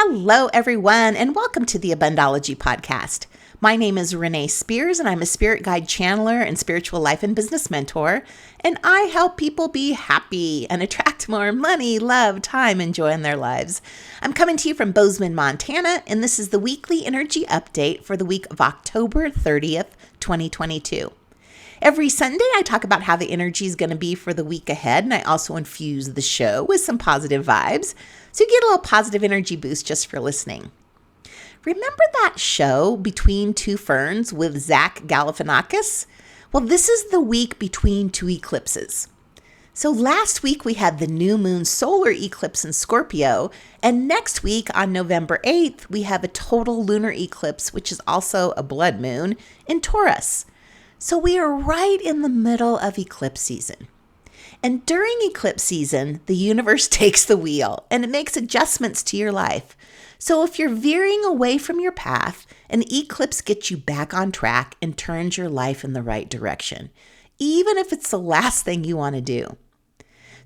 Hello, everyone, and welcome to the Abundology podcast. My name is Renee Spears, and I'm a spirit guide channeler and spiritual life and business mentor, and I help people be happy and attract more money, love, time, and joy in their lives. I'm coming to you from Bozeman, Montana, and this is the weekly energy update for the week of October 30th, 2022. Every Sunday, I talk about how the energy is going to be for the week ahead, and I also infuse the show with some positive vibes, so you get a little positive energy boost just for listening. Remember that show, Between Two Ferns, with Zach Galifianakis? Well, this is the week between two eclipses. So last week, we had the new moon solar eclipse in Scorpio, and next week, on November 8th, we have a total lunar eclipse, which is also a blood moon, in Taurus. So we are right in the middle of eclipse season. And during eclipse season, the universe takes the wheel and it makes adjustments to your life. So if you're veering away from your path, an eclipse gets you back on track and turns your life in the right direction, even if it's the last thing you want to do.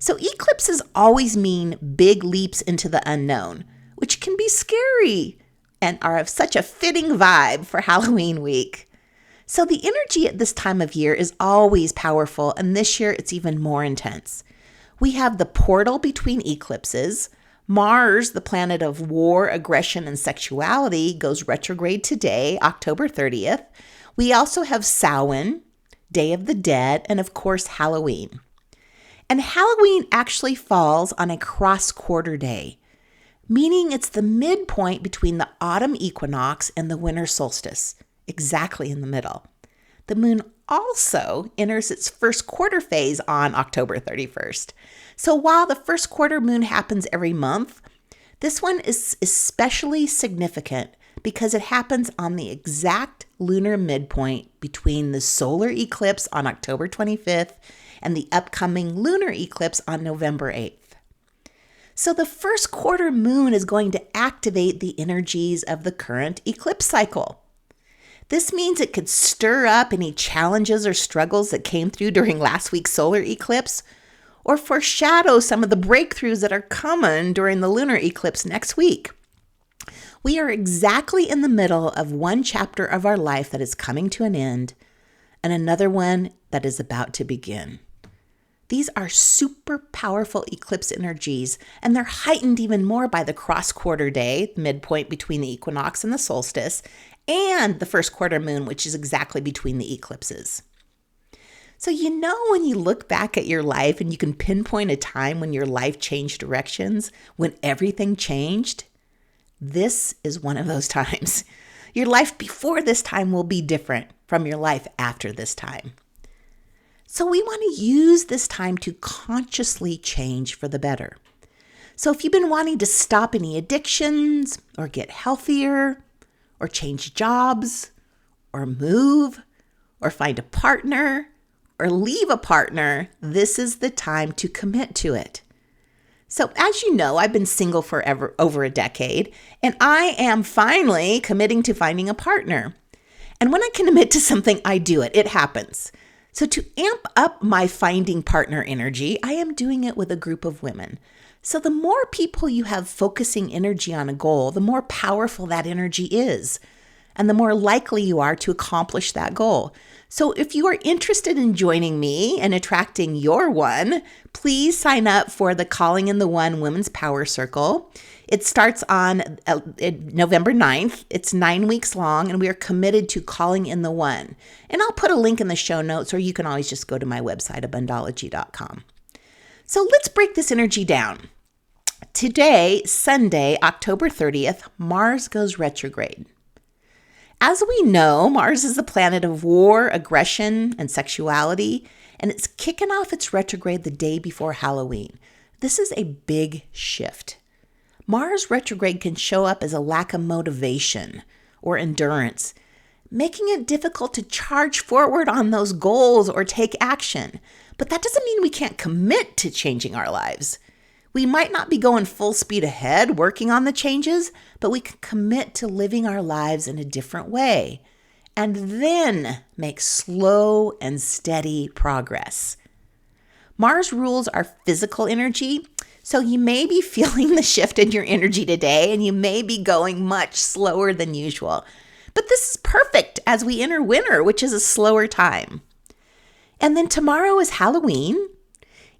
So eclipses always mean big leaps into the unknown, which can be scary and are of such a fitting vibe for Halloween week. So the energy at this time of year is always powerful, and this year it's even more intense. We have the portal between eclipses. Mars, the planet of war, aggression, and sexuality, goes retrograde today, October 30th. We also have Samhain, Day of the Dead, and of course Halloween. And Halloween actually falls on a cross-quarter day, meaning it's the midpoint between the autumn equinox and the winter solstice. Exactly in the middle. The moon also enters its first quarter phase on October 31st. So while the first quarter moon happens every month, this one is especially significant because it happens on the exact lunar midpoint between the solar eclipse on October 25th and the upcoming lunar eclipse on November 8th. So the first quarter moon is going to activate the energies of the current eclipse cycle. This means it could stir up any challenges or struggles that came through during last week's solar eclipse, or foreshadow some of the breakthroughs that are coming during the lunar eclipse next week. We are exactly in the middle of one chapter of our life that is coming to an end, and another one that is about to begin. These are super powerful eclipse energies, and they're heightened even more by the cross-quarter day, midpoint between the equinox and the solstice, and the first quarter moon, which is exactly between the eclipses. So when you look back at your life and you can pinpoint a time when your life changed directions, when everything changed, this is one of those times. Your life before this time will be different from your life after this time. So we want to use this time to consciously change for the better. So if you've been wanting to stop any addictions or get healthier, or change jobs, or move, or find a partner, or leave a partner, this is the time to commit to it. So as you know, I've been single for over a decade, and I am finally committing to finding a partner. And when I commit to something, I do it. It happens. So to amp up my finding partner energy, I am doing it with a group of women. So the more people you have focusing energy on a goal, the more powerful that energy is, and the more likely you are to accomplish that goal. So if you are interested in joining me and attracting your one, please sign up for the Calling in the One Women's Power Circle. It starts on November 9th. It's 9 weeks long, and we are committed to calling in the one. And I'll put a link in the show notes, or you can always just go to my website, abundology.com. So let's break this energy down. Today, Sunday, October 30th, Mars goes retrograde. As we know, Mars is the planet of war, aggression, and sexuality, and it's kicking off its retrograde the day before Halloween. This is a big shift. Mars retrograde can show up as a lack of motivation or endurance, making it difficult to charge forward on those goals or take action. But that doesn't mean we can't commit to changing our lives. We might not be going full speed ahead working on the changes, but we can commit to living our lives in a different way and then make slow and steady progress. Mars rules our physical energy, so you may be feeling the shift in your energy today, and you may be going much slower than usual. But this is perfect as we enter winter, which is a slower time. And then tomorrow is Halloween.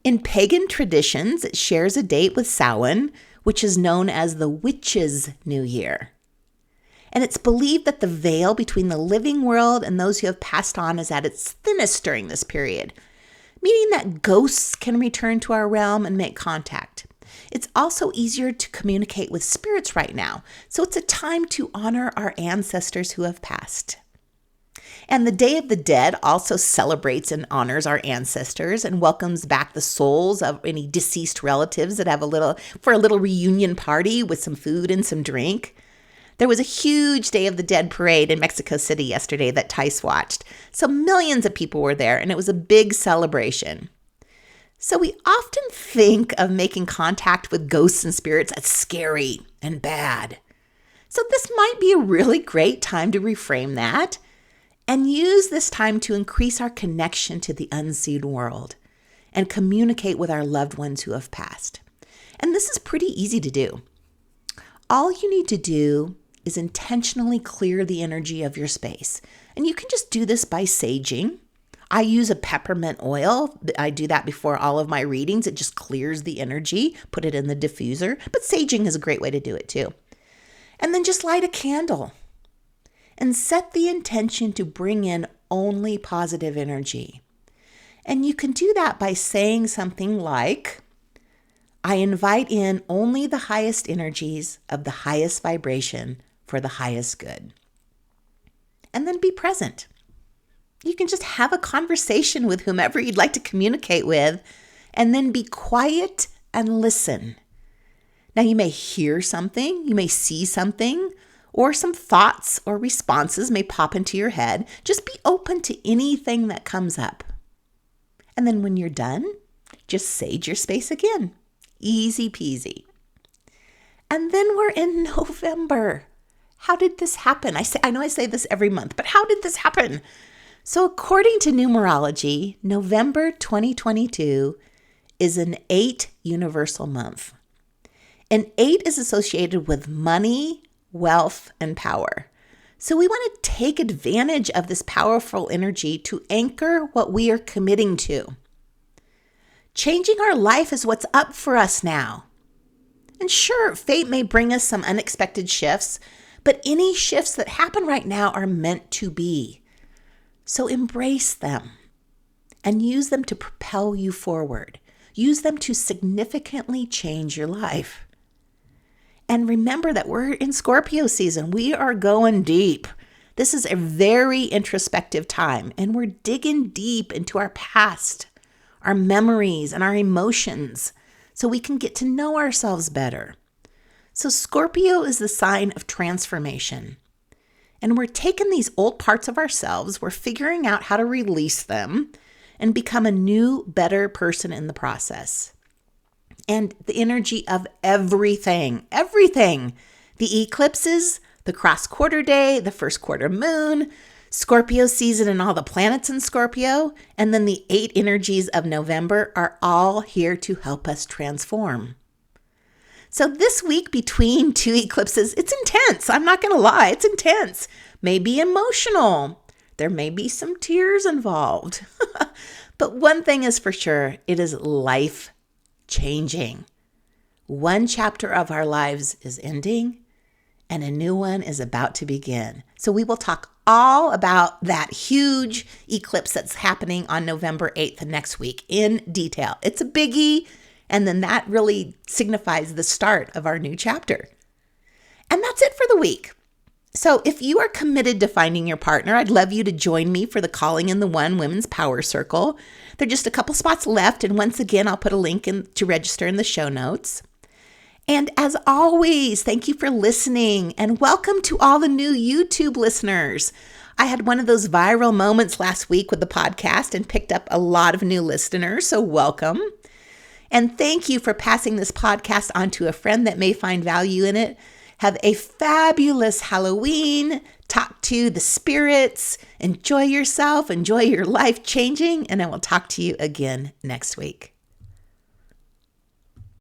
In pagan traditions, it shares a date with Samhain, which is known as the Witches' New Year. And it's believed that the veil between the living world and those who have passed on is at its thinnest during this period, meaning that ghosts can return to our realm and make contact. It's also easier to communicate with spirits right now, so it's a time to honor our ancestors who have passed. And the Day of the Dead also celebrates and honors our ancestors and welcomes back the souls of any deceased relatives that have a little reunion party with some food and some drink. There was a huge Day of the Dead parade in Mexico City yesterday that Tice watched. So millions of people were there, and it was a big celebration. So we often think of making contact with ghosts and spirits as scary and bad. So this might be a really great time to reframe that and use this time to increase our connection to the unseen world and communicate with our loved ones who have passed. And this is pretty easy to do. All you need to do is intentionally clear the energy of your space. And you can just do this by saging. I use a peppermint oil. I do that before all of my readings. It just clears the energy, put it in the diffuser. But saging is a great way to do it too. And then just light a candle and set the intention to bring in only positive energy. And you can do that by saying something like, I invite in only the highest energies of the highest vibration for the highest good. And then be present. You can just have a conversation with whomever you'd like to communicate with, and then be quiet and listen. Now, you may hear something, you may see something, or some thoughts or responses may pop into your head. Just be open to anything that comes up. And then when you're done, just sage your space again. Easy peasy. And then we're in November. How did this happen? I know I say this every month, but how did this happen? So according to numerology, November 2022 is an 8 universal month. And 8 is associated with money, wealth, and power. So we want to take advantage of this powerful energy to anchor what we are committing to. Changing our life is what's up for us now. And sure, fate may bring us some unexpected shifts, but any shifts that happen right now are meant to be. So embrace them and use them to propel you forward. Use them to significantly change your life. And remember that we're in Scorpio season. We are going deep. This is a very introspective time, and we're digging deep into our past, our memories, and our emotions so we can get to know ourselves better. So Scorpio is the sign of transformation. And we're taking these old parts of ourselves, we're figuring out how to release them and become a new, better person in the process. And the energy of everything, the eclipses, the cross quarter day, the first quarter moon, Scorpio season and all the planets in Scorpio, and then the 8 energies of November are all here to help us transform. So this week between 2 eclipses, it's intense. I'm not going to lie. It's intense. Maybe emotional. There may be some tears involved. But one thing is for sure, it is life-changing. One chapter of our lives is ending, and a new one is about to begin. So we will talk all about that huge eclipse that's happening on November 8th next week in detail. It's a biggie. And then that really signifies the start of our new chapter. And that's it for the week. So if you are committed to finding your partner, I'd love you to join me for the Calling in the One Women's Power Circle. There are just a couple spots left. And once again, I'll put a link to register in the show notes. And as always, thank you for listening and welcome to all the new YouTube listeners. I had one of those viral moments last week with the podcast and picked up a lot of new listeners. So welcome. And thank you for passing this podcast on to a friend that may find value in it. Have a fabulous Halloween. Talk to the spirits. Enjoy yourself. Enjoy your life changing. And I will talk to you again next week.